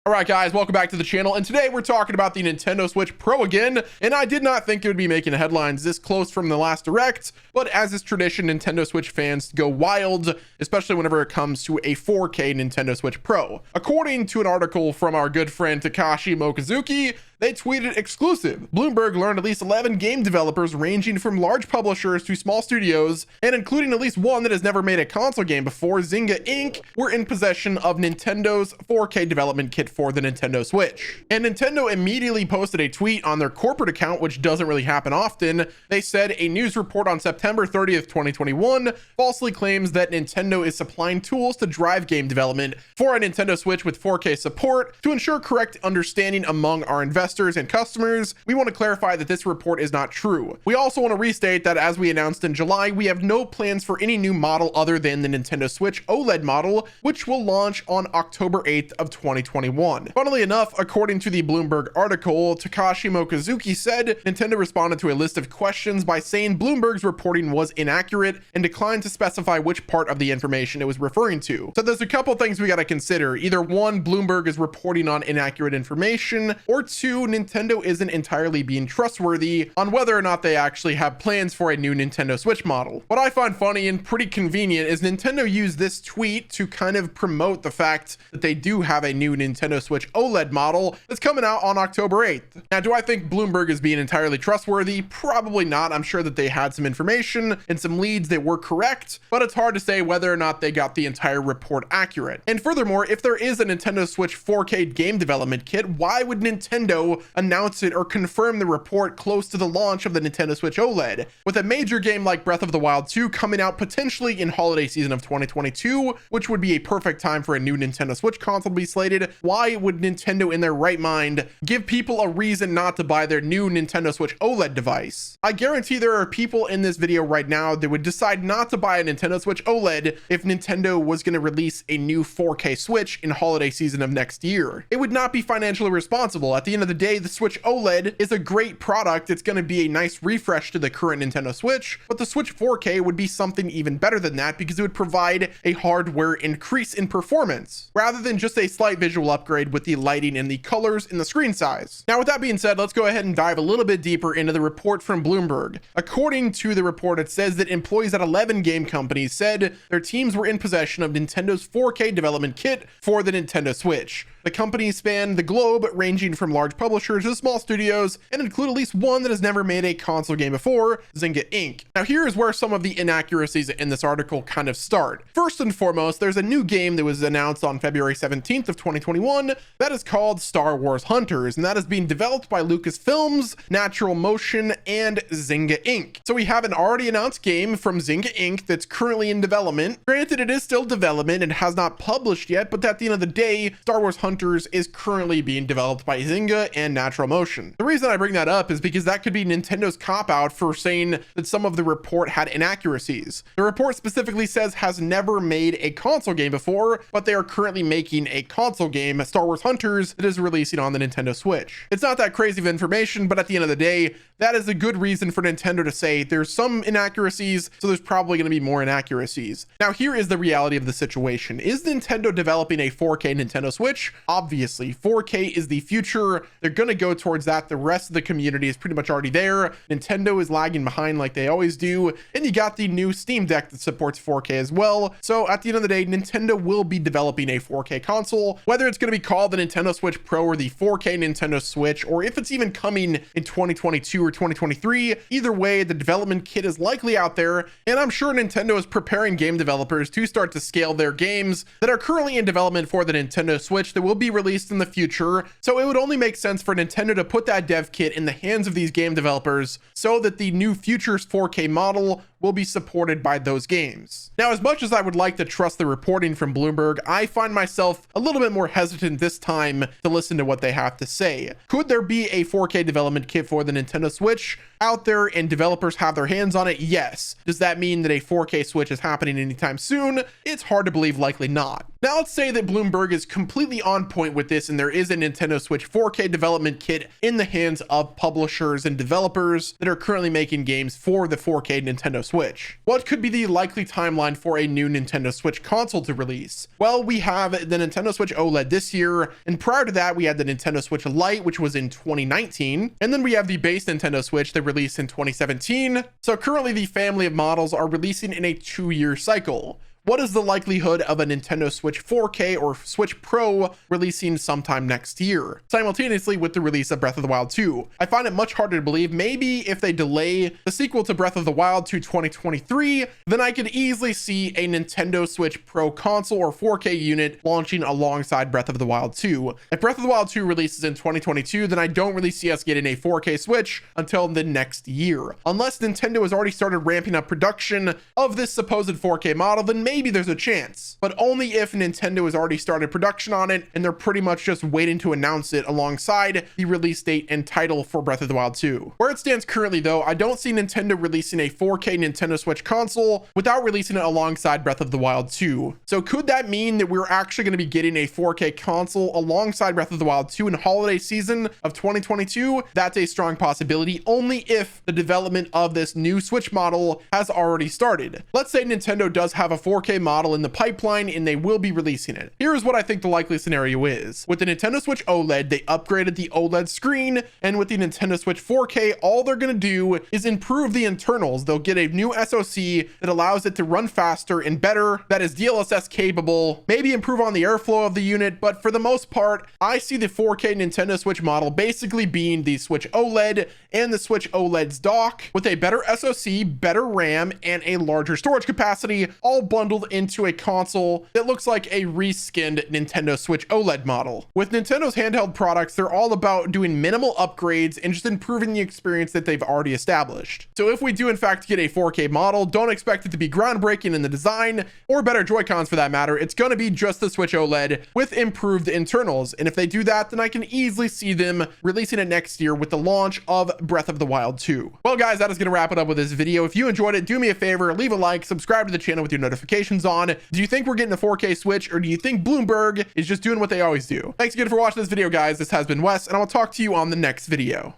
All right, guys, welcome back to the channel. And today we're talking about the Nintendo Switch Pro again. And I did not think it would be making headlines this close from the last Direct, but as is tradition, Nintendo Switch fans go wild, especially whenever it comes to a 4K Nintendo Switch Pro. According to an article from our good friend Takashi Mochizuki, they tweeted exclusive. Bloomberg learned at least 11 game developers ranging from large publishers to small studios, and including at least one that has never made a console game before, Zynga Inc., were in possession of Nintendo's 4K development kit for the Nintendo Switch. And Nintendo immediately posted a tweet on their corporate account, which doesn't really happen often. They said a news report on September 30th, 2021 falsely claims that Nintendo is supplying tools to drive game development for a Nintendo Switch with 4K support to ensure correct understanding among our investors and customers. We want to clarify that this report is not true. We also want to restate that as we announced in July, we have no plans for any new model other than the Nintendo Switch OLED model, which will launch on October 8th of 2021. Funnily enough, according to the Bloomberg article, Takashi Mochizuki said Nintendo responded to a list of questions by saying Bloomberg's reporting was inaccurate and declined to specify which part of the information it was referring to. So there's a couple things we got to consider. Either one, Bloomberg is reporting on inaccurate information, or two, Nintendo isn't entirely being trustworthy on whether or not they actually have plans for a new Nintendo Switch model. What I find funny and pretty convenient is Nintendo used this tweet to kind of promote the fact that they do have a new Nintendo Switch OLED model that's coming out on October 8th. Now, do I think Bloomberg is being entirely trustworthy? Probably not. I'm sure that they had some information and some leads that were correct, but it's hard to say whether or not they got the entire report accurate. And furthermore, if there is a Nintendo Switch 4K game development kit, why would Nintendo announce it or confirm the report close to the launch of the Nintendo Switch OLED? With a major game like Breath of the Wild 2 coming out potentially in holiday season of 2022, which would be a perfect time for a new Nintendo Switch console to be slated, why would Nintendo in their right mind give people a reason not to buy their new Nintendo Switch OLED device? I guarantee there are people in this video right now that would decide not to buy a Nintendo Switch OLED if Nintendo was going to release a new 4K Switch in holiday season of next year. It would not be financially responsible. At the end of the day, the Switch OLED is a great product. It's going to be a nice refresh to the current Nintendo Switch, but the Switch 4K would be something even better than that because it would provide a hardware increase in performance rather than just a slight visual upgrade with the lighting and the colors and the screen size. Now, with that being said, let's go ahead and dive a little bit deeper into the report from Bloomberg. According to the report, it says that employees at 11 game companies said their teams were in possession of Nintendo's 4K development kit for the Nintendo Switch. The companies span the globe, ranging from large publishers to small studios, and include at least one that has never made a console game before, Zynga Inc. Now, here is where some of the inaccuracies in this article kind of start. First and foremost, there's a new game that was announced on February 17th of 2021 that is called Star Wars Hunters, and that is being developed by Lucasfilms, Natural Motion, and Zynga Inc. So we have an already announced game from Zynga Inc. that's currently in development. Granted, it is still development and has not published yet, but at the end of the day, Star Wars Hunters is currently being developed by Zynga and Natural Motion. The reason I bring that up is because that could be Nintendo's cop-out for saying that some of the report had inaccuracies. The report specifically says has never made a console game before, but they are currently making a console game, Star Wars Hunters, that is releasing on the Nintendo Switch. It's not that crazy of information, but at the end of the day, that is a good reason for Nintendo to say there's some inaccuracies, so there's probably going to be more inaccuracies. Now, here is the reality of the situation. Is Nintendo developing a 4K Nintendo Switch? Obviously, 4K is the future. They're going to go towards that. The rest of the community is pretty much already there. Nintendo is lagging behind like they always do. And you got the new Steam Deck that supports 4K as well. So at the end of the day, Nintendo will be developing a 4K console. Whether it's going to be called the Nintendo Switch Pro or the 4K Nintendo Switch, or if it's even coming in 2022 or 2023, either way, the development kit is likely out there. And I'm sure Nintendo is preparing game developers to start to scale their games that are currently in development for the Nintendo Switch that will be released in the future. So it would only make sense for Nintendo to put that dev kit in the hands of these game developers so that the new Futures 4K model will be supported by those games. Now, as much as I would like to trust the reporting from Bloomberg, I find myself a little bit more hesitant this time to listen to what they have to say. Could there be a 4K development kit for the Nintendo Switch out there and developers have their hands on it? Yes. Does that mean that a 4K Switch is happening anytime soon? It's hard to believe, likely not. Now, let's say that Bloomberg is completely on point with this and there is a Nintendo Switch 4K development kit in the hands of publishers and developers that are currently making games for the 4K Nintendo Switch. What could be the likely timeline for a new Nintendo Switch console to release? Well, we have the Nintendo Switch OLED this year, and prior to that, we had the Nintendo Switch Lite, which was in 2019, and then we have the base Nintendo Switch that released in 2017. So currently, the family of models are releasing in a 2-year cycle. What is the likelihood of a Nintendo Switch 4K or Switch Pro releasing sometime next year, simultaneously with the release of Breath of the Wild 2? I find it much harder to believe. Maybe if they delay the sequel to Breath of the Wild to 2023, then I could easily see a Nintendo Switch Pro console or 4K unit launching alongside Breath of the Wild 2. If Breath of the Wild 2 releases in 2022, then I don't really see us getting a 4K Switch until the next year. Unless Nintendo has already started ramping up production of this supposed 4K model, then maybe there's a chance, but only if Nintendo has already started production on it and they're pretty much just waiting to announce it alongside the release date and title for Breath of the Wild 2. Where it stands currently though, I don't see Nintendo releasing a 4K Nintendo Switch console without releasing it alongside Breath of the Wild 2. So could that mean that we're actually going to be getting a 4K console alongside Breath of the Wild 2 in holiday season of 2022? That's a strong possibility, only if the development of this new Switch model has already started. Let's say Nintendo does have a 4K model in the pipeline and they will be releasing it. Here is what I think the likely scenario is. With the Nintendo Switch OLED, they upgraded the OLED screen, and with the Nintendo Switch 4K, all they're going to do is improve the internals. They'll get a new SoC that allows it to run faster and better, that is DLSS capable, maybe improve on the airflow of the unit, but for the most part, I see the 4K Nintendo Switch model basically being the Switch OLED and the Switch OLED's dock with a better SoC, better RAM, and a larger storage capacity, all bundled into a console that looks like a reskinned Nintendo Switch OLED model. With Nintendo's handheld products, they're all about doing minimal upgrades and just improving the experience that they've already established. So if we do in fact get a 4K model, don't expect it to be groundbreaking in the design or better Joy-Cons for that matter. It's going to be just the Switch OLED with improved internals. And if they do that, then I can easily see them releasing it next year with the launch of Breath of the Wild 2. Well guys, that is going to wrap it up with this video. If you enjoyed it, do me a favor, leave a like, subscribe to the channel with your notifications on. Do you think we're getting a 4K Switch, or do you think Bloomberg is just doing what they always do? Thanks again for watching this video, guys. This has been Wes, and I will talk to you on the next video.